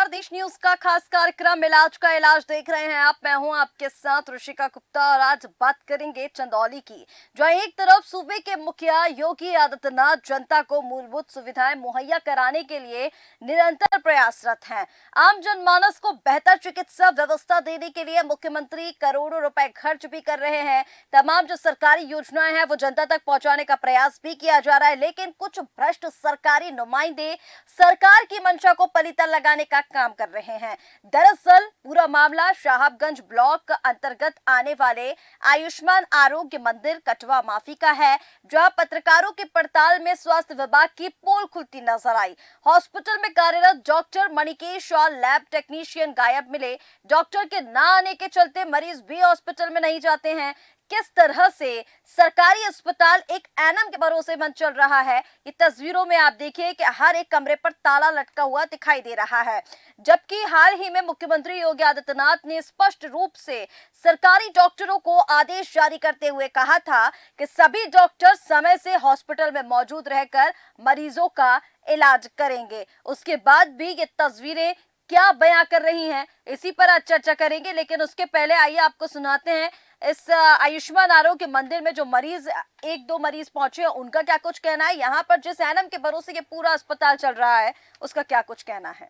प्रदेश news का खास कार्यक्रम इलाज का इलाज देख रहे हैं आप। मैं हूं आपके साथ ऋषिका गुप्ता और आज बात करेंगे चंदौली की, जो एक तरफ सूबे के मुखिया योगी आदित्यनाथ जनता को मूलभूत सुविधाएं मुहैया कराने के लिए निरंतर प्रयासरत हैं। आम जनमानस को बेहतर चिकित्सा व्यवस्था देने के लिए मुख्यमंत्री करोड़ों रुपए खर्च भी कर रहे हैं। तमाम जो सरकारी योजनाएं हैं वो जनता तक पहुंचाने का प्रयास भी किया जा रहा है, लेकिन कुछ भ्रष्ट सरकारी नुमाइंदे सरकार की मंशा को पलीता लगाने का काम कर रहे हैं। दरअसल पूरा मामला साहबगंज ब्लॉक अंतर्गत आने वाले आयुष्मान आरोग्य मंदिर कटवा माफी का है, जहां पत्रकारों की पड़ताल में स्वास्थ्य विभाग की पोल खुलती नजर आई। हॉस्पिटल में कार्यरत डॉक्टर मणिकेश और लैब टेक्नीशियन गायब मिले। डॉक्टर के ना आने के चलते मरीज भी हॉस्पिटल में नहीं जाते हैं। किस तरह से सरकारी अस्पताल एक एनएम के भरोसेमंद चल रहा है, ये तस्वीरों में आप देखिए कि हर एक कमरे पर ताला लटका हुआ दिखाई दे रहा है। जबकि हाल ही में मुख्यमंत्री योगी आदित्यनाथ ने स्पष्ट रूप से सरकारी डॉक्टरों को आदेश जारी करते हुए कहा था कि सभी डॉक्टर समय से हॉस्पिटल में मौजूद रहकर मरीजों का इलाज करेंगे। उसके बाद भी ये तस्वीरें क्या बयां कर रही हैं, इसी पर आज चर्चा करेंगे। लेकिन उसके पहले आइए आपको सुनाते हैं इस आयुष्मान आरोग्य मंदिर में जो मरीज एक दो मरीज पहुंचे हैं उनका क्या कुछ कहना है, यहाँ पर जिस एनएम के भरोसे ये पूरा अस्पताल चल रहा है उसका क्या कुछ कहना है।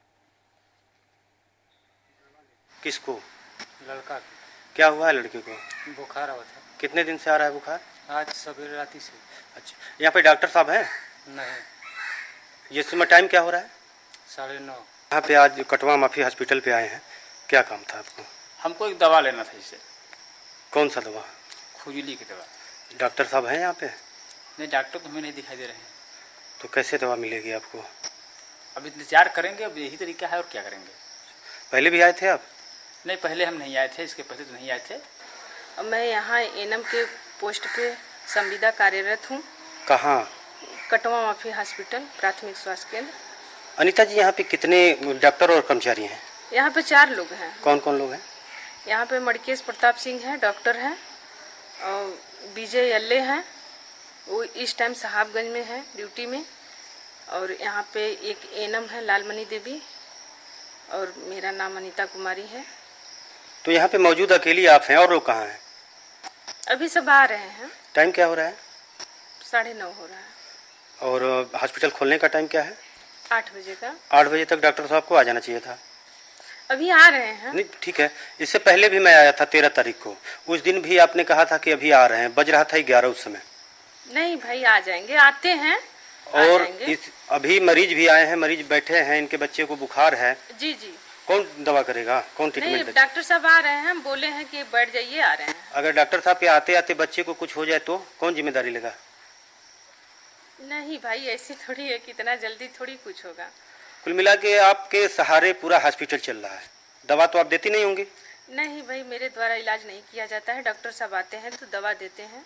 किसको? लड़का क्या हुआ है लड़के को? बुखार हुआ था। कितने दिन से आ रहा है बुखार? आज सवेरे राती से। अच्छा, यहाँ पे डॉक्टर साहब हैं? नहीं। ये समय टाइम क्या हो रहा है? 9:30। यहाँ पे आज कटवा माफी हॉस्पिटल पे आए हैं, क्या काम था आपको? हमको एक दवा लेना था इससे। कौन सा दवा? खुजली की दवा। डॉक्टर साहब हैं यहाँ पे? नहीं, डॉक्टर तो हमें नहीं दिखाई दे रहे हैं। तो कैसे दवा मिलेगी आपको? अब इंतजार करेंगे, अब यही तरीका है और क्या करेंगे। पहले भी आए थे आप? नहीं, पहले हम नहीं आए थे, इसके पहले तो नहीं आए थे। मैं यहाँ एनएम के पोस्ट पे संविदा कार्यरत हूँ। कहाँ? कटवा माफी हॉस्पिटल प्राथमिक स्वास्थ्य केंद्र। अनीता जी, यहाँ पे कितने डॉक्टर और कर्मचारी हैं? यहाँ पे 4 लोग हैं। कौन कौन लोग हैं? यहाँ पे मणिकेश प्रताप सिंह है, डॉक्टर हैं, और विजय यल्ले हैं, वो इस टाइम साहबगंज में है ड्यूटी में। और यहाँ पे एक एनएम है लालमणि देवी, और मेरा नाम अनीता कुमारी है। तो यहाँ पे मौजूद अकेली आप हैं, और लोग कहाँ हैं? अभी सब आ रहे हैं। टाइम क्या हो रहा है? 9:30 हो रहा है। और हॉस्पिटल खोलने का टाइम क्या है? 8 बजे का। 8 बजे तक डॉक्टर साहब को आ जाना चाहिए था। अभी आ रहे हैं। नहीं, ठीक है। इससे पहले भी मैं आया था 13 तारीख को, उस दिन भी आपने कहा था कि अभी आ रहे हैं, बज रहा था 11 उस समय। नहीं भाई, आ जाएंगे, आते हैं। और अभी मरीज भी आए हैं, मरीज बैठे हैं, इनके बच्चे को बुखार है। जी जी। कौन दवा करेगा, कौन नहीं, ट्रीटमेंट? डॉक्टर साहब आ रहे हैं, हम बोले हैं कि बैठ जाइए, आ रहे हैं। अगर डॉक्टर साहब के आते आते बच्चे को कुछ हो जाए तो कौन जिम्मेदारी लेगा? नहीं भाई, ऐसी थोड़ी है कि इतना जल्दी थोड़ी कुछ होगा। कुल मिला के आपके सहारे पूरा हॉस्पिटल चल रहा है। दवा तो आप देती नहीं होंगी? नहीं भाई, मेरे द्वारा इलाज नहीं किया जाता है। डॉक्टर साहब आते हैं तो दवा देते हैं।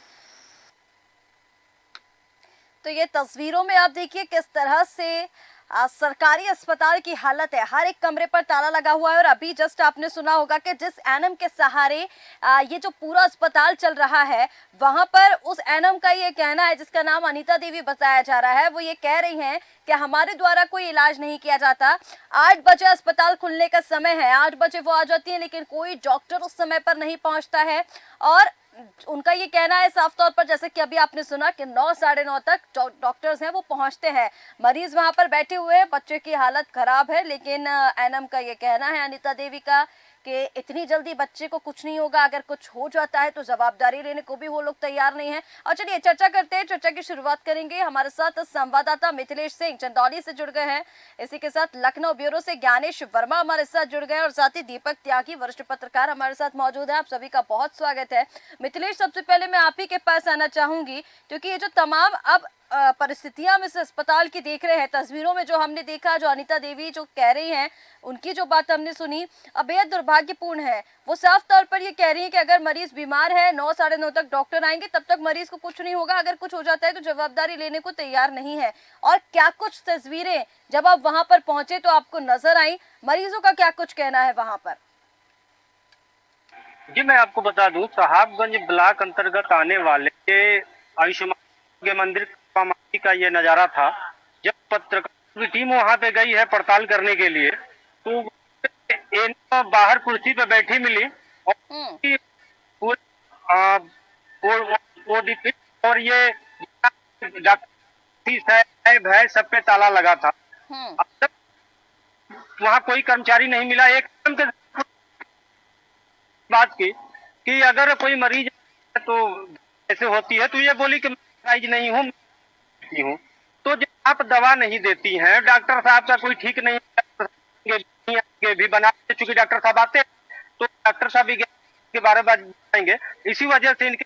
तो ये तस्वीरों में आप देखिए किस तरह से सरकारी अस्पताल की हालत है। हर एक कमरे पर ताला लगा हुआ है। और अभी जस्ट आपने सुना होगा कि जिस एनएम के सहारे ये जो पूरा अस्पताल चल रहा है, वहां पर उस एनएम का ये कहना है, जिसका नाम अनीता देवी बताया जा रहा है, वो ये कह रही हैं कि हमारे द्वारा कोई इलाज नहीं किया जाता। 8 बजे अस्पताल खुलने का समय है, 8 बजे वो आ जाती है, लेकिन कोई डॉक्टर उस समय पर नहीं पहुंचता है। और उनका ये कहना है साफ तौर पर, जैसे कि अभी आपने सुना कि 9 साढ़े 9 तक डॉक्टर्स हैं वो पहुंचते हैं। मरीज वहां पर बैठे हुए हैं, बच्चे की हालत खराब है, लेकिन एनएम का ये कहना है अनीता देवी का कि इतनी जल्दी बच्चे को कुछ नहीं होगा, अगर कुछ हो जाता है तो जवाबदारी लेने को भी वो लोग तैयार नहीं है। और चलिए चर्चा करते हैं, चर्चा की शुरुआत करेंगे। हमारे साथ संवाददाता मिथिलेश सिंह चंदौली से जुड़ गए हैं, इसी के साथ लखनऊ ब्यूरो से ज्ञानेश वर्मा हमारे साथ जुड़ गए, और साथ ही दीपक त्यागी वरिष्ठ पत्रकार हमारे साथ मौजूद है। आप सभी का बहुत स्वागत है। मिथिलेश, सबसे पहले मैं आप ही के पास आना चाहूंगी, क्योंकि ये जो तमाम अब परिस्थितियां हम इस अस्पताल की देख रहे हैं, तस्वीरों में जो हमने देखा, जो अनीता देवी जो कह रही हैं, उनकी जो बात हमने सुनी, अब बेहद दुर्भाग्यपूर्ण है। वो साफ तौर पर ये कह रही है कि अगर मरीज बीमार है, 9 साढ़े 9 तक डॉक्टर आएंगे, तब तक मरीज को कुछ नहीं होगा, अगर कुछ हो जाता है तो जवाबदारी लेने को तैयार नहीं है। और क्या कुछ तस्वीरें जब आप वहां पर पहुंचे तो आपको नजर आई, मरीजों का क्या कुछ कहना है वहां पर? जी, मैं आपको बता दूं, साहबगंज ब्लॉक अंतर्गत आने वाले आयुष्मान मंदिर का ये नजारा था। जब पत्रकारों की टीम वहां पे गई है पड़ताल करने के लिए, तो ये बाहर कुर्सी पे बैठी मिली और हम्म। वो आ, वो और ये डॉक्टर साहब है, सब पे ताला लगा था। हम्म। अब तक वहाँ कोई कर्मचारी नहीं मिला। एक बात की कि अगर कोई मरीज है तो ऐसे होती है, तो ये बोली कि मैं मरीज नहीं हूँ, हूँ। तो जब आप दवा नहीं देती हैं, डॉक्टर साहब का कोई ठीक नहीं है, भी बना, चूंकि डॉक्टर साहब आते हैं तो डॉक्टर साहब भी के बारे में बताएंगे। इसी वजह से इनके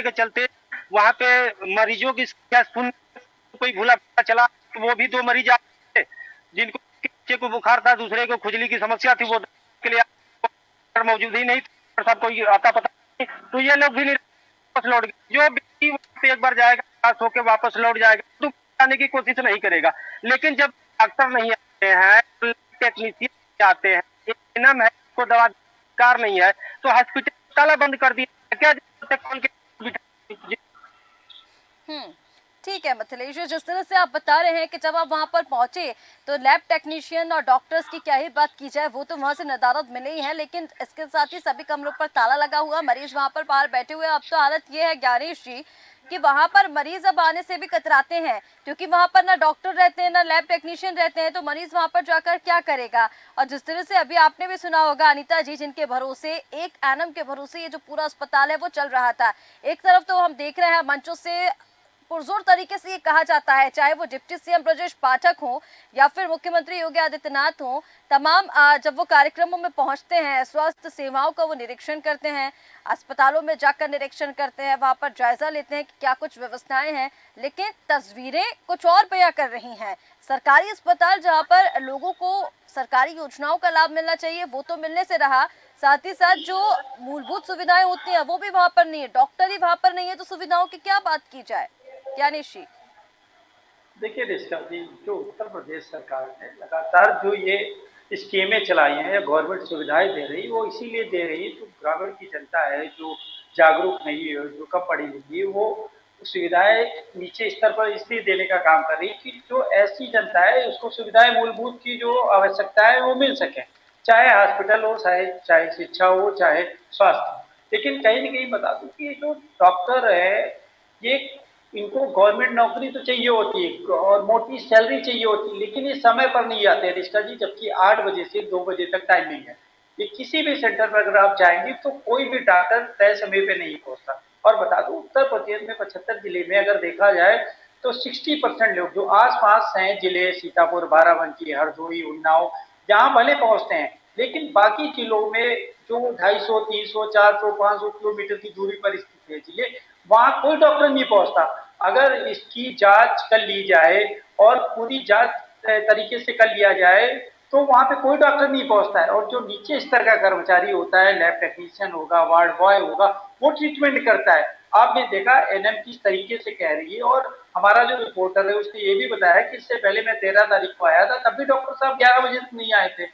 के चलते वहाँ पे मरीजों की संख्या सुन कोई भूला पता चला तो वो भी 2 मरीज आए जिनको बच्चे को बुखार था, दूसरे को खुजली की समस्या थी, वो के लिए मौजूद ही नहीं था, साहब कोई आता पता नहीं, तो ये लोग भी नहीं वापस लौट गए। जो व्यक्ति एक बार जाएगा पास होकर वापस लौट जाएगा तो आने की कोशिश नहीं करेगा। लेकिन जब डॉक्टर नहीं आते हैं, टेक्नीशियन आते हैं, एएनएम है, को दवा कार नहीं है, तो हॉस्पिटल ताला बंद कर दिया। क्या जरूरत है कौन के? हम्म। ठीक है मिथिलेश जी, जिस तरह से आप बता रहे हैं कि जब आप वहां पर पहुंचे तो लैब टेक्नीशियन और डॉक्टर्स की क्या ही बात की जाए, वो तो वहां से नदारद मिले ही हैं, लेकिन इसके साथ ही सभी कमरों पर ताला लगा हुआ, मरीज वहां पर बाहर बैठे हुए। अब तो हालत ये है ज्ञानेश जी कि वहां पर मरीज अब आने से भी कतराते हैं, क्योंकि वहां पर ना डॉक्टर रहते हैं ना लैब टेक्नीशियन रहते हैं, तो मरीज वहां पर जाकर क्या करेगा। और जिस तरह से अभी आपने भी सुना होगा अनीता जी, जिनके भरोसे एक एनएम के भरोसे ये जो पूरा अस्पताल है वो चल रहा था। एक तरफ तो हम देख रहे हैं मंचों से पुरजोर तरीके से ये कहा जाता है, चाहे वो डिप्टी सीएम ब्रजेश पाठक हो या फिर मुख्यमंत्री योगी आदित्यनाथ हो, तमाम जब वो कार्यक्रमों में पहुंचते हैं, स्वास्थ्य सेवाओं का वो निरीक्षण करते हैं, अस्पतालों में जाकर निरीक्षण करते हैं, वहां पर जायजा लेते हैं कि क्या कुछ व्यवस्थाएं हैं, लेकिन तस्वीरें कुछ और बयां कर रही हैं। सरकारी अस्पताल जहां पर लोगों को सरकारी योजनाओं का लाभ मिलना चाहिए वो तो मिलने से रहा, साथ ही साथ जो मूलभूत सुविधाएं होती हैं वो भी वहां पर नहीं है, डॉक्टर ही वहां पर नहीं है, तो सुविधाओं की क्या बात की जाए। ज्ञानेश जी, देखिए रिश्ता जी, जो उत्तर प्रदेश सरकार ने लगातार जो ये स्कीमें चलाई हैं या गवर्नमेंट सुविधाएं दे रही, वो इसीलिए दे रही है जो ग्रामीण की जनता है, जो जागरूक नहीं है, जो कम पढ़ी लिखी है, वो सुविधाएं नीचे स्तर पर इसलिए देने का काम कर रही है कि जो ऐसी जनता है उसको सुविधाएं मूलभूत की जो आवश्यकता है वो मिल सके, चाहे हॉस्पिटल हो, चाहे चाहे शिक्षा हो, चाहे स्वास्थ्य। लेकिन कहीं ना कहीं बता दूं कि जो डॉक्टर है, ये इनको गवर्नमेंट नौकरी तो चाहिए होती है और मोटी सैलरी चाहिए होती है, लेकिन ये समय पर नहीं आते हैं रिश्ता जी, जबकि 8 बजे से 2 बजे तक टाइमिंग है। ये किसी भी सेंटर पर अगर आप जाएंगे तो कोई भी डॉक्टर तय समय पे नहीं पहुंचता। और बता दूं उत्तर प्रदेश में 75 जिले में अगर देखा जाए तो 60% लोग जो आस पास हैं जिले, सीतापुर, बाराबंकी, हरदोई, उन्नाव, जहाँ भले पहुंचते हैं, लेकिन बाकी जिलों में जो 250, 300, 400, 500 किलोमीटर की दूरी पर स्थित है जिले, वहाँ कोई डॉक्टर नहीं पहुंचता। अगर इसकी जांच कर ली जाए और पूरी जांच तरीके से कर लिया जाए तो वहाँ पे कोई डॉक्टर नहीं पहुंचता है, और जो नीचे स्तर का कर्मचारी होता है, लैब टेक्नीशियन होगा, वार्ड बॉय होगा, वो ट्रीटमेंट करता है। आपने देखा एनएम किस तरीके से कह रही है, और हमारा जो रिपोर्टर है उसने ये भी बताया कि इससे पहले मैं 13 तारीख को आया था, तब भी डॉक्टर साहब 11 बजे तक नहीं आए थे।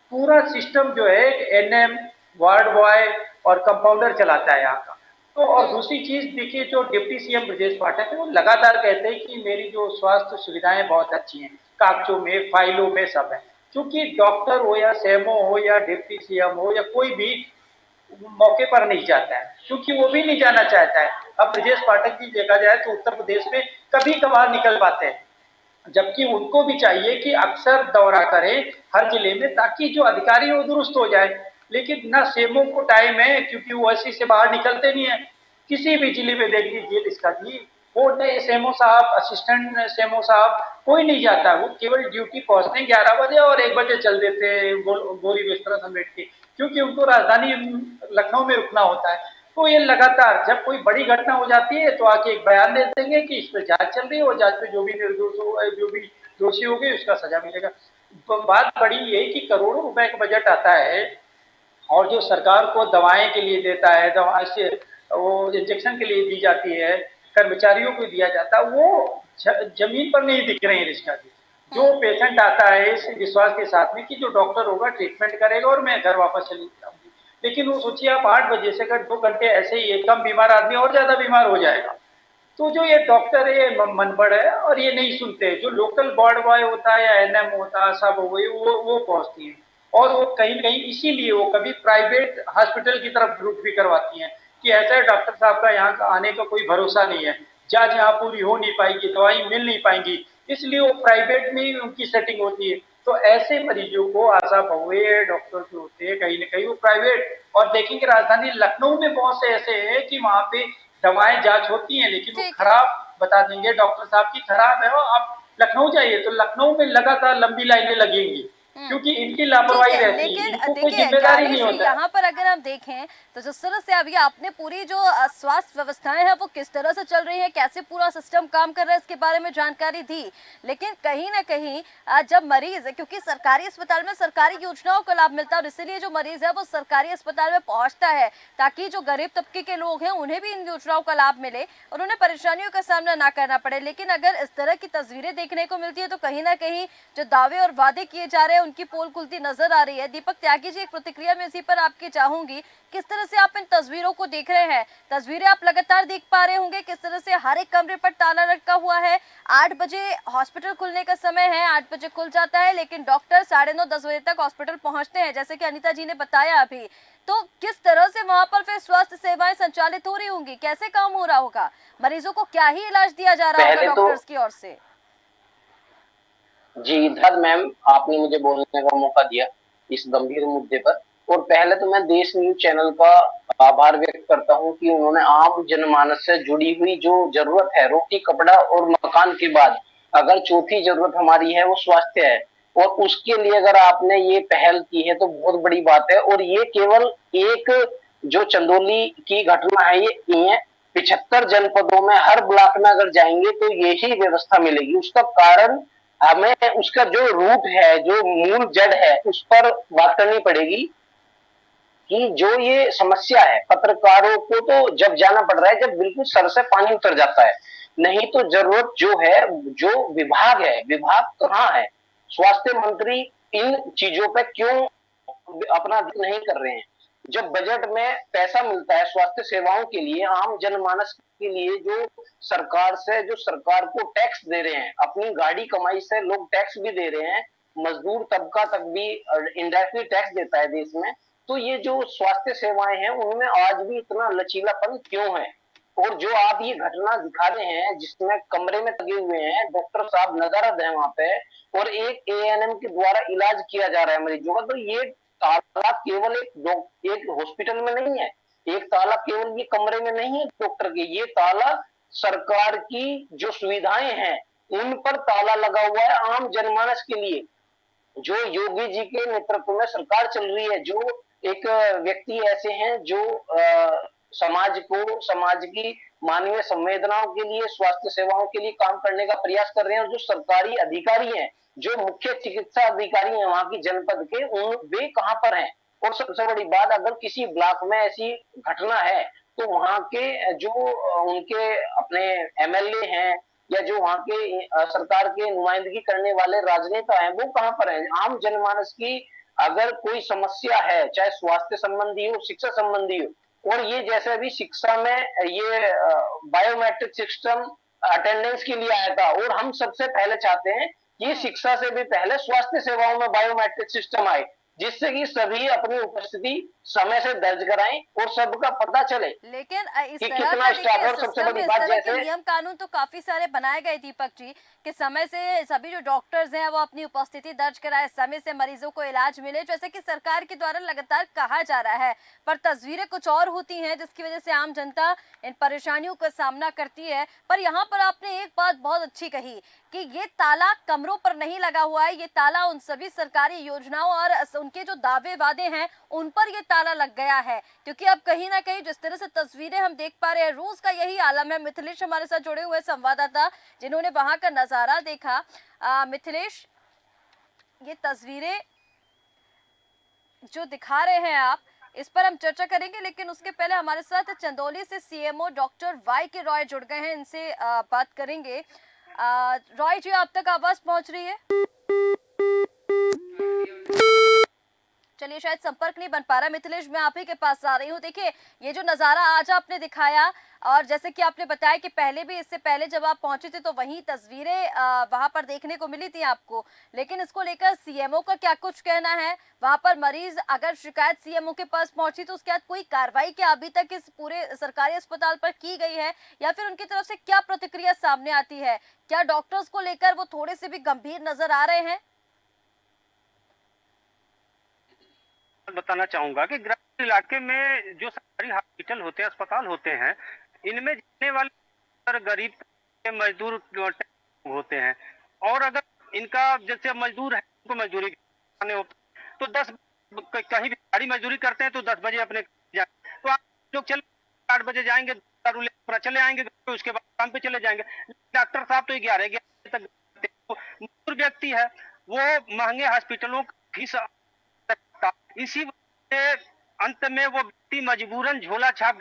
पूरा सिस्टम जो है एनएम, वार्ड बॉय और कंपाउंडर चलाता है यहाँ का। तो और दूसरी चीज देखिए, जो डिप्टी सीएम ब्रजेश पाठक है वो लगातार कहते हैं कि मेरी जो स्वास्थ्य सुविधाएं बहुत अच्छी हैं, कागजों में, फाइलों में सब है। क्योंकि डॉक्टर हो या सीएमओ हो या डिप्टी सीएम हो या कोई भी मौके पर नहीं जाता है, क्योंकि वो भी नहीं जाना चाहता है। अब ब्रजेश पाठक जी देखा जाए तो उत्तर प्रदेश में कभी कभार निकल पाते हैं, जबकि उनको भी चाहिए कि अक्सर दौरा करें हर जिले में, ताकि जो अधिकारी वो दुरुस्त हो जाए। लेकिन ना सीएमओ को टाइम है, क्योंकि वो ऐसी से बाहर निकलते नहीं है। किसी भी जिले में देख लीजिए इसका जी, वो सीएमओ साहब, असिस्टेंट सीएमओ साहब, कोई नहीं जाता। वो केवल ड्यूटी पहुंचते 11 बजे और 1 बजे चल देते हैं बोरी बिस्तर समेट के, क्योंकि उनको राजधानी लखनऊ में रुकना होता है। तो ये लगातार जब कोई बड़ी घटना हो जाती है तो आके एक बयान दे देंगे कि इस पर जांच चल रही है, और जांच में जो भी निर्दोष हो, जो भी दोषी हो गए उसका सजा मिलेगा। तो बात बड़ी ये कि करोड़ों रुपए का बजट आता है, और जो सरकार को दवाएं के लिए देता है, दवा से वो इंजेक्शन के लिए दी जाती है, कर्मचारियों को दिया जाता है, वो जमीन पर नहीं दिख रहे हैं रिश्ता जी। जो पेशेंट आता है इस विश्वास के साथ में कि जो डॉक्टर होगा ट्रीटमेंट करेगा और मैं घर वापस चली जाऊंगी, लेकिन वो सोचिए आप 8 बजे से अगर 2 घंटे ऐसे ही एक कम बीमार आदमी और ज्यादा बीमार हो जाएगा। तो जो ये डॉक्टर है ये मनबड़ है, और ये नहीं सुनते। जो लोकल वार्ड बॉय होता है या एनएम होता है, सब वो पहुंचती है। और वो कहीं न कहीं इसीलिए वो कभी प्राइवेट हॉस्पिटल की तरफ रुख भी करवाती हैं कि ऐसा है डॉक्टर साहब का यहाँ का आने का कोई भरोसा नहीं है, जाँच यहाँ पूरी हो नहीं पाएगी, दवाई मिल नहीं पाएँगी, इसलिए वो प्राइवेट में ही उनकी सेटिंग होती है। तो ऐसे मरीजों को आशा बहुए डॉक्टर जो होते हैं कहीं न कहीं वो प्राइवेट और देखेंगे राजधानी लखनऊ में बहुत से ऐसे हैं कि वहाँ पे दवाएँ जाँच होती हैं लेकिन वो ठीक है। खराब बता देंगे डॉक्टर साहब की खराब है और आप लखनऊ जाइए तो लखनऊ में लगातार लंबी लाइनें लगेंगी क्योंकि इनकी ठीक लापरवाही है, रहती है, लेकिन इनको कोई देखिए जिम्मेदारी नहीं ज्ञानेश जी, होता है। यहाँ पर अगर हम देखें तो जिस तरह से अभी आपने पूरी जो स्वास्थ्य व्यवस्थाएं हैं वो किस तरह से चल रही है, कैसे पूरा सिस्टम काम कर रहा है, इसके बारे में जानकारी दी। लेकिन कहीं ना कहीं जब मरीज है, क्योंकि सरकारी अस्पताल में सरकारी योजनाओं का लाभ मिलता है और इसीलिए जो मरीज है वो सरकारी अस्पताल में पहुंचता है ताकि जो गरीब तबके के लोग हैं उन्हें भी इन योजनाओं का लाभ मिले और उन्हें परेशानियों का सामना ना करना पड़े। लेकिन अगर इस तरह की तस्वीरें देखने को मिलती है तो कहीं ना कहीं जो दावे और वादे किए जा रहे हैं उनकी पोल खुलती नजर आ रही है। दीपक त्यागी जी, एक प्रतिक्रिया में इसी पर आपकी चाहूंगी, किस तरह से आप इन तस्वीरों को देख रहे हैं? तस्वीरें आप लगातार देख पा रहे होंगे किस तरह से हर एक कमरे पर ताला लटका हुआ है। 8 बजे हॉस्पिटल खुलने का समय है, 8 बजे खुल जाता है लेकिन डॉक्टर 9:30-10 बजे तक हॉस्पिटल पहुंचते हैं, जैसे कि अनीता जी ने बताया अभी। तो किस तरह से वहां पर फिर स्वास्थ्य सेवाएं संचालित हो रही होंगी, कैसे काम हो रहा होगा, मरीजों को क्या ही इलाज दिया जा रहा होगा पहले तो डॉक्टर्स की ओर से? जी धन्यवाद मैम, आपने मुझे बोलने का मौका दिया इस गंभीर मुद्दे पर। और पहले तो मैं देश न्यूज चैनल का आभार व्यक्त करता हूं कि उन्होंने आम जनमानस से जुड़ी हुई जो जरूरत है, रोटी कपड़ा और मकान के बाद अगर चौथी जरूरत हमारी है वो स्वास्थ्य है, और उसके लिए अगर आपने ये पहल की है तो बहुत बड़ी बात है। और ये केवल एक जो चंदौली की घटना है ये नहीं है, 75 जनपदों में हर ब्लॉक में अगर जाएंगे तो यही व्यवस्था मिलेगी। उसका कारण हमें उसका जो रूट है, जो मूल जड़ है, उस पर बात करनी पड़ेगी कि जो ये समस्या है पत्रकारों को तो जब जाना पड़ रहा है जब बिल्कुल सर से पानी उतर जाता है, नहीं तो जरूरत जो है, जो विभाग है, विभाग कहाँ है, स्वास्थ्य मंत्री इन चीजों पे क्यों अपना नहीं कर रहे हैं। जब बजट में पैसा मिलता है स्वास्थ्य सेवाओं के लिए, आम जनमानस के लिए, जो सरकार से, जो सरकार को टैक्स दे रहे हैं, अपनी गाड़ी कमाई से लोग टैक्स भी दे रहे हैं, मजदूर तबका तक भी इनडायरेक्टली टैक्स देता है देश में, तो ये जो स्वास्थ्य सेवाएं हैं उनमें आज भी इतना लचीलापन क्यों है? और जो आप ये घटना दिखा रहे हैं जिसमें कमरे में लगे हुए हैं डॉक्टर साहब नजरत है वहां पे और एक एएनएम के द्वारा इलाज किया जा रहा है मरीजों का, तो ये ताला केवल एक हॉस्पिटल में नहीं है, एक ताला केवल ये कमरे में नहीं है डॉक्टर के, ये ताला सरकार की जो सुविधाएं हैं उन पर ताला लगा हुआ है आम जनमानस के लिए। जो योगी जी के नेतृत्व में सरकार चल रही है, जो एक व्यक्ति ऐसे हैं जो समाज को, समाज की मानवीय संवेदनाओं के लिए, स्वास्थ्य सेवाओं के लिए काम करने का प्रयास कर रहे हैं, और जो सरकारी अधिकारी हैं, जो मुख्य चिकित्सा अधिकारी हैं वहां की जनपद के, वे कहां पर हैं? और सबसे बड़ी बात, अगर किसी ब्लॉक में ऐसी घटना है तो वहां के जो उनके अपने एमएलए हैं या जो वहां के सरकार के नुमाइंदगी करने वाले राजनेता हैं वो कहां पर हैं? आम जनमानस की अगर कोई समस्या है, चाहे स्वास्थ्य संबंधी हो, शिक्षा संबंधी हो, और ये जैसे अभी शिक्षा में ये बायोमेट्रिक सिस्टम अटेंडेंस के लिए आया था, और हम सबसे पहले चाहते हैं कि शिक्षा से भी पहले स्वास्थ्य सेवाओं में बायोमेट्रिक सिस्टम आए, जिससे कि सभी अपनी उपस्थिति समय से दर्ज कराएं और सबका पता चले लेकिन इस कि तरह कितना का स्टाफ है। देखिए और सबसे सिस्टम, बड़ी इस बात तरह के जैसे नियम कानून तो काफी सारे बनाए गए दीपक जी कि समय से सभी जो डॉक्टर्स हैं वो अपनी उपस्थिति दर्ज कराए, समय से मरीजों को इलाज मिले, जैसे कि सरकार के द्वारा लगातार कहा जा रहा है। पर तस्वीरें कुछ और होती हैं जिसकी वजह से आम जनता इन परेशानियों का सामना करती है। पर यहाँ पर आपने एक बात बहुत अच्छी कही कि ये ताला कमरों पर नहीं लगा हुआ है, ये ताला उन सभी सरकारी योजनाओं और उनके जो दावे वादे हैं उन पर ये ताला लग गया है। क्योंकि अब कहीं ना कहीं जिस तरह से तस्वीरें हम देख पा रहे हैं, रोज का यही आलम है। मिथिलेश हमारे साथ जुड़े हुए संवाददाता जिन्होंने वहां का नजारा देखा। मिथिलेश, ये तस्वीरें जो दिखा रहे हैं आप, इस पर हम चर्चा करेंगे, लेकिन उसके पहले हमारे साथ चंदौली से सीएमओ डॉक्टर वाई के रॉय जुड़ गए हैं, इनसे बात करेंगे। रॉय जी, आप तक आवाज पहुंच रही है? चलिए, शायद संपर्क नहीं बन पा रहा। मिथिलेश, मैं आप ही के पास आ रही हूँ। देखिए, ये जो नज़ारा आज आपने दिखाया, और जैसे कि आपने बताया कि पहले भी, इससे पहले जब आप पहुंचे थे तो वही तस्वीरें वहां पर देखने को मिली थी आपको, लेकिन इसको लेकर सीएमओ का क्या कुछ कहना है? वहां पर मरीज अगर शिकायत सीएमओ के पास पहुंची तो उसके बाद कोई कार्रवाई क्या अभी तक इस पूरे सरकारी अस्पताल पर की गई है, या फिर उनकी तरफ से क्या प्रतिक्रिया सामने आती है? क्या डॉक्टर्स को लेकर वो थोड़े से भी गंभीर नजर आ रहे हैं? बताना चाहूंगा कि ग्रामीण इलाके में जो सरकारी हॉस्पिटल होते हैं, अस्पताल होते हैं, इनमें जाने वाले गरीब के मजदूर होते हैं। और अगर इनका जैसे मजदूर है, तो मजदूरी करने होते हैं, तो 10 कहीं भी गाड़ी मजदूरी करते हैं तो 10 बजे अपने तो आप लोग चले 8 बजे जाएंगे, दारू लेकर चले आएंगे, उसके बाद काम पे चले जाएंगे। डॉक्टर साहब तो 11 बजे तक, तो मजदूर व्यक्ति है, वो महंगे हॉस्पिटलों की फीस सकता। इसी वजह से अंत में वो व्यक्ति मजबूरन झोला छाप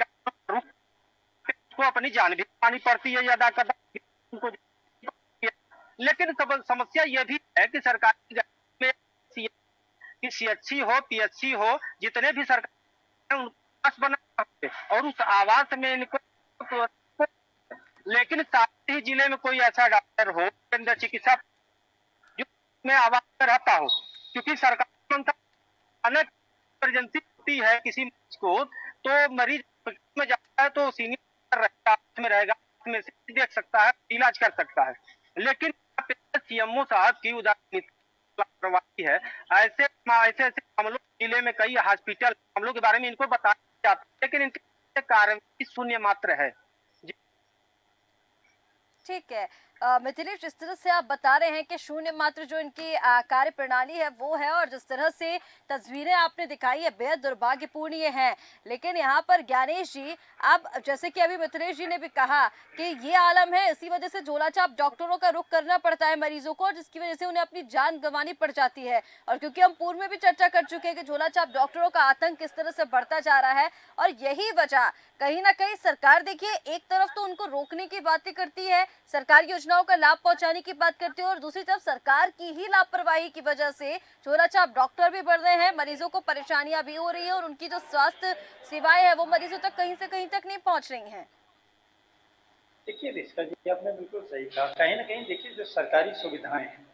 को अपनी जान भी पानी पड़ती है, अदा करना उनको। लेकिन समस्या यह भी है कि सरकारी में सीएचसी हो, पीएचसी हो, जितने भी सरकार उनको आवास बना और उस आवास में इनको, लेकिन साथ ही जिले में कोई ऐसा डॉक्टर हो, केंद्र चिकित्सा जो में आवास में रहता हो, क्योंकि सरकार इमरजेंसी होती है किसी मरीज को, तो मरीज में जाता है तो सीनियर में रहेगा, में से देख सकता है, इलाज कर सकता है। लेकिन सीएमओ साहब की लापरवाही है। ऐसे ऐसे मामलों जिले में कई हॉस्पिटल मामलों के बारे में इनको बताया जाता है, लेकिन इनके कार्रवाई शून्य मात्र है। ठीक है। मिथिलेश, जिस तरह से आप बता रहे हैं कि शून्य मात्र जो इनकी कार्य प्रणाली है वो है, और जिस तरह से तस्वीरें आपने दिखाई है बेहद दुर्भाग्यपूर्ण ये हैं। लेकिन यहाँ पर ज्ञानेश जी, अब जैसे कि अभी मिथिलेश जी ने भी कहा कि ये आलम है, इसी वजह से झोलाछाप डॉक्टरों का रुख करना पड़ता है मरीजों को, जिसकी वजह से उन्हें अपनी जान गंवानी पड़ जाती है। और क्योंकि हम पूर्व में भी चर्चा कर चुके हैं कि झोलाछाप डॉक्टरों का आतंक किस तरह से बढ़ता जा रहा है, और यही वजह कहीं ना कहीं सरकार, देखिए, एक तरफ तो उनको रोकने की बातें करती है, सरकारी योजनाओं का लाभ पहुंचाने की बात करती है, और दूसरी तरफ सरकार की ही लापरवाही की वजह से झोलाछाप डॉक्टर भी बढ़ रहे हैं, मरीजों को परेशानियां भी हो रही है, और उनकी जो स्वास्थ्य सेवाएं हैं वो मरीजों तक कहीं से कहीं तक नहीं पहुंच रही हैं। देखिए रिश्का जी, आपने बिल्कुल सही कहा। कहीं ना कहीं देखिए, जो सरकारी सुविधाएं हैं,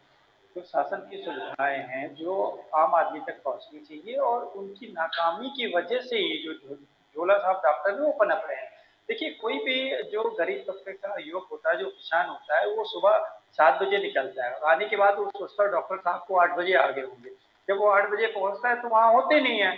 जो शासन की सुविधाएं हैं, जो आम आदमी तक पहुंचनी चाहिए, और उनकी नाकामी की वजह से ही जो झोला छाप डॉक्टर है वो पनप रहे हैं। देखिए, कोई भी जो गरीब तबके का युवक होता है, जो किसान होता है, वो सुबह 7 बजे निकलता है, और आने के बाद वो सोचता है डॉक्टर साहब को 8 बजे आ गए होंगे। जब वो 8 बजे पहुंचता है तो वहाँ होते नहीं है।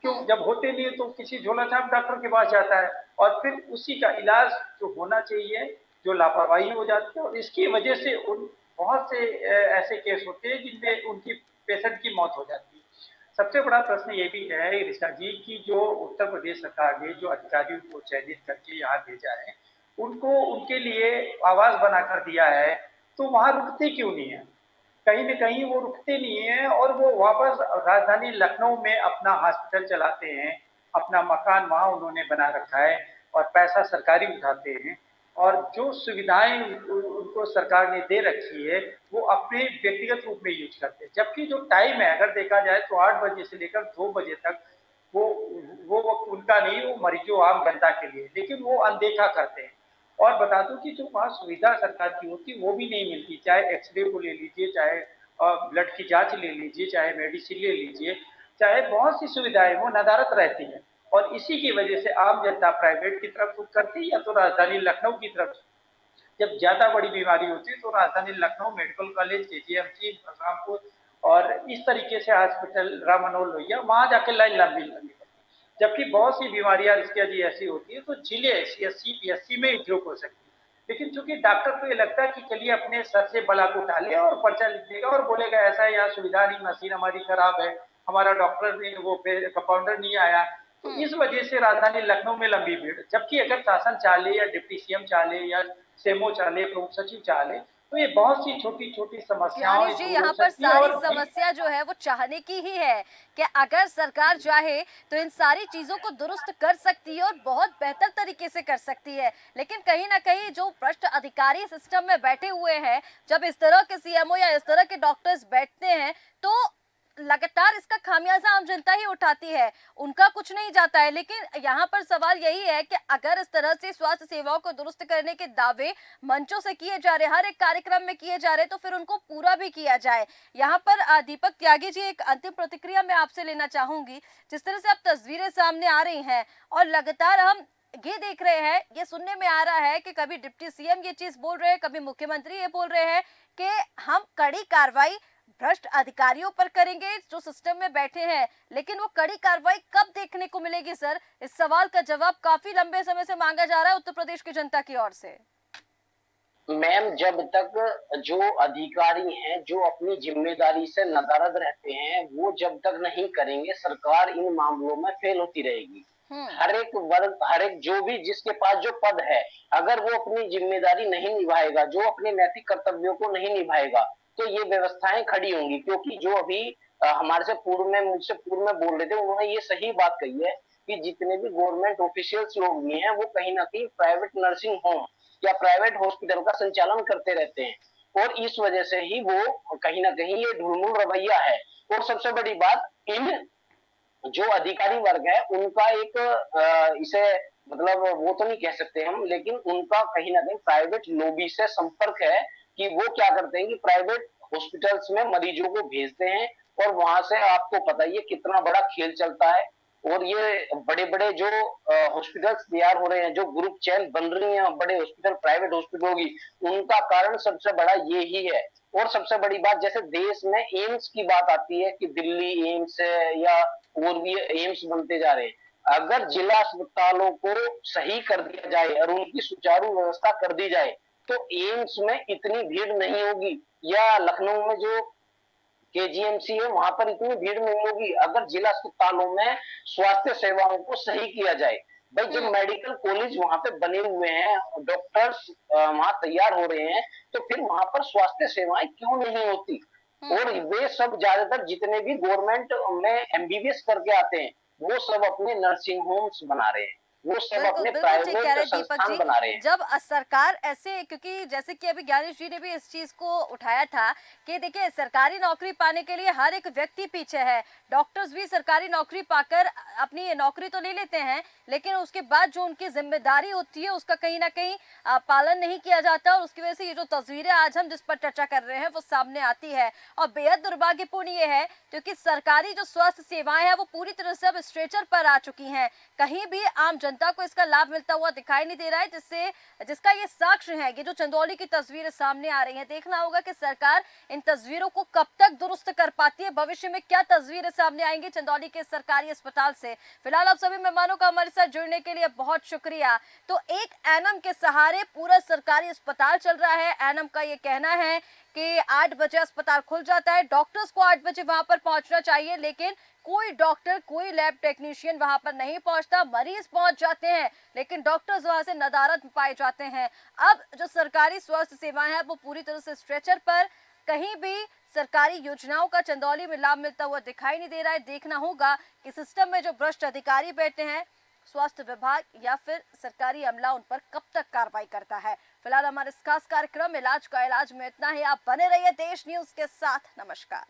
क्यों? जब होते नहीं है तो किसी झोला छाप डॉक्टर के पास जाता है, और फिर उसी का इलाज जो होना चाहिए, जो लापरवाही हो जाती है, और इसकी वजह से उन बहुत से ऐसे केस होते हैं जिनमें उनकी पेशेंट की मौत हो जाती है। सबसे बड़ा प्रश्न ये भी है ऋषा जी, कि जो उत्तर प्रदेश सरकार ने जो अधिकारियों को चयनित करके यहाँ भेजा है, उनको उनके लिए आवास बनाकर दिया है, तो वहाँ रुकते क्यों नहीं है? कहीं न कहीं वो रुकते नहीं हैं, और वो वापस राजधानी लखनऊ में अपना हॉस्पिटल चलाते हैं, अपना मकान वहाँ उन्होंने बना रखा है, और पैसा सरकारी उठाते हैं, और जो सुविधाएं उनको सरकार ने दे रखी है वो अपने व्यक्तिगत रूप में यूज करते हैं। जबकि जो टाइम है, अगर देखा जाए तो 8 बजे से लेकर 2 बजे तक वो वो वक्त उनका नहीं, वो मरीजों, आम जनता के लिए, लेकिन वो अनदेखा करते हैं। और बता दूं कि जो वहाँ सुविधा सरकार की होती वो भी नहीं मिलती, चाहे एक्सरे को ले लीजिए, चाहे ब्लड की जांच ले लीजिए, चाहे मेडिसिन ले लीजिए, चाहे बहुत सी सुविधाएं वो नदारत रहती हैं। और इसी की वजह से आम जनता प्राइवेट की तरफ रुख करती है, या तो राजधानी लखनऊ की तरफ। जब ज्यादा बड़ी बीमारी होती है तो राजधानी Lucknow medical college, KGMC, Balrampur, और इस तरीके से हॉस्पिटल राम मनोहर लोहिया, वहां जाके लाइन लंबी लंबी पड़ती है। जबकि बहुत सी बीमारियां इसकी ऐसी होती है तो जिले सीएससी पीएससी में उपयोग हो सकती है। लेकिन चूंकि डॉक्टर को ये लगता है कि चलिए अपने सर से बला को उठा ले और पर्चा लिख देगा और बोलेगा ऐसा है, यहाँ सुविधा नहीं, मशीन हमारी खराब है, हमारा डॉक्टर नहीं, वो कंपाउंडर नहीं आया, तो इस वजह से राजधानी लखनऊ में लंबी भीड़। जबकि अगर शासन चाहे, या डिप्टी सीएम चाहे, या सेमो चाहे, प्रमुख सचिव चाहे, तो ये बहुत सी छोटी छोटी समस्याएं ज्ञानेश जी, यहाँ पर सारी समस्या जो है वो चाहने की ही है कि अगर सरकार चाहे तो इन सारी चीजों को दुरुस्त कर सकती है और बहुत बेहतर तरीके से कर सकती है। लेकिन कहीं ना कहीं जो भ्रष्ट अधिकारी सिस्टम में बैठे हुए हैं, जब इस तरह के सीएमओ या इस तरह के डॉक्टर्स बैठते हैं तो लगातार इसका खामियाजा आम जनता ही उठाती है, उनका कुछ नहीं जाता है। लेकिन यहाँ पर सवाल यही है कि अगर इस तरह से स्वास्थ्य सेवाओं को दुरुस्त करने के दावे मंचों से किए जा रहे, हर एक कार्यक्रम में किए जा रहे, तो फिर उनको पूरा भी किया जाए। यहाँ पर दीपक त्यागी जी, एक अंतिम प्रतिक्रिया मैं आपसे लेना चाहूंगी। जिस तरह से अब तस्वीरें सामने आ रही हैं और लगातार हम ये देख रहे हैं, ये सुनने में आ रहा है कि कभी डिप्टी सीएम ये चीज बोल रहे हैं, कभी मुख्यमंत्री ये बोल रहे हैं कि हम कड़ी कार्रवाई भ्रष्ट अधिकारियों पर करेंगे जो सिस्टम में बैठे हैं। लेकिन वो कड़ी कार्रवाई कब देखने को मिलेगी सर? इस सवाल का जवाब काफी लंबे समय से मांगा जा रहा है उत्तर प्रदेश की जनता की ओर से। मैम, जब तक जो अधिकारी हैं जो अपनी जिम्मेदारी से नदारद रहते हैं, वो जब तक नहीं करेंगे, सरकार इन मामलों में फेल होती रहेगी। हर एक वर्ग, हर एक जो भी जिसके पास जो पद है, अगर वो अपनी जिम्मेदारी नहीं निभाएगा, जो अपने नैतिक कर्तव्यों को नहीं निभाएगा, तो ये व्यवस्थाएं खड़ी होंगी। क्योंकि जो अभी हमारे से मुझसे पूर्व में बोल रहे थे, उन्होंने ये सही बात कही है कि जितने भी गवर्नमेंट ऑफिशियल्स लोग भी हैं, वो कहीं ना कहीं प्राइवेट नर्सिंग होम या प्राइवेट हॉस्पिटल का संचालन करते रहते हैं, और इस वजह से ही वो कहीं ना कहीं ये ढुलमुल रवैया है। और सबसे बड़ी बात, इन जो अधिकारी वर्ग है उनका एक इसे मतलब वो तो नहीं कह सकते हम, लेकिन उनका कहीं ना कहीं प्राइवेट लॉबी से संपर्क है कि वो क्या करते हैं कि प्राइवेट हॉस्पिटल्स में मरीजों को भेजते हैं, और वहां से आपको पता ही है कितना बड़ा खेल चलता है। और ये बड़े बड़े जो हॉस्पिटल्स तैयार हो रहे हैं, जो ग्रुप चेन बन रही हैं बड़े हॉस्पिटल, प्राइवेट हॉस्पिटलों की, उनका कारण सबसे बड़ा ये ही है। और सबसे बड़ी बात, जैसे देश में एम्स की बात आती है कि दिल्ली एम्स है या और भी एम्स बनते जा रहे हैं, अगर जिला अस्पतालों को सही कर दिया जाए और उनकी सुचारू व्यवस्था कर दी जाए, तो एम्स में इतनी भीड़ नहीं होगी, या लखनऊ में जो केजीएमसी है वहां पर इतनी भीड़ नहीं होगी, अगर जिला अस्पतालों में स्वास्थ्य सेवाओं को सही किया जाए। भाई, जब मेडिकल कॉलेज वहां पे बने हुए हैं, डॉक्टर्स वहां तैयार हो रहे हैं, तो फिर वहां पर स्वास्थ्य सेवाएं क्यों नहीं होती? और वे सब ज्यादातर जितने भी गवर्नमेंट में एमबीबीएस करके आते हैं, वो सब अपने नर्सिंग होम्स बना रहे हैं, वो सब बिल्कुल अपने बिल्कुल ठीक कह रहे प्राइवेट हैं दीपक संस्थान जी। बना रहे हैं। जब सरकार ऐसे, क्योंकि जैसे कि अभी ज्ञानेश जी ने भी इस चीज को उठाया था कि देखिए सरकारी नौकरी पाने के लिए हर एक व्यक्ति पीछे है। डॉक्टर्स भी सरकारी नौकरी पाकर अपनी नौकरी तो ले लेते हैं, लेकिन उसके बाद जो उनकी जिम्मेदारी होती है उसका कहीं ना कहीं पालन नहीं किया जाता, और उसकी वजह से ये जो तस्वीरें आज हम जिस पर चर्चा कर रहे हैं वो सामने आती है। और बेहद दुर्भाग्यपूर्ण ये है क्योंकि सरकारी जो स्वास्थ्य सेवाएं हैं वो पूरी तरह से अब स्ट्रेचर पर आ चुकी हैं, कहीं भी आम जनता को इसका लाभ मिलता हुआ दिखाई नहीं दे रहा है, जिसका ये साक्ष्य है ये जो चंदौली की तस्वीरें सामने आ रही हैं। देखना होगा कि सरकार इन तस्वीरों को कब तक दुरुस्त कर पाती है, भविष्य में क्या तस्वीरें सामने आएंगी चंदौली के सरकारी अस्पताल से। फिलहाल आप सभी मेहमानों का हमारे साथ जुड़ने के लिए बहुत शुक्रिया। तो एक एनएम के सहारे पूरा सरकारी अस्पताल चल रहा है। एनएम का ये कहना है कि 8 बजे अस्पताल खुल जाता है, डॉक्टर्स को 8 बजे वहां पर पहुंचना चाहिए, लेकिन कोई डॉक्टर, कोई लैब टेक्नीशियन वहां पर नहीं पहुंचता। मरीज पहुंच जाते हैं लेकिन डॉक्टर्स वहां से नदारद पाए जाते हैं। अब जो सरकारी स्वास्थ्य सेवाएं हैं वो पूरी तरह से स्ट्रेचर पर, कहीं भी सरकारी योजनाओं का चंदौली में लाभ मिलता हुआ दिखाई नहीं दे रहा है। देखना होगा कि सिस्टम में जो भ्रष्ट अधिकारी बैठे हैं, स्वास्थ्य विभाग या फिर सरकारी अमला, उन पर कब तक कार्रवाई करता है। फिलहाल हमारे इस खास कार्यक्रम इलाज का इलाज में इतना ही। आप बने रहिए देश न्यूज के साथ। नमस्कार।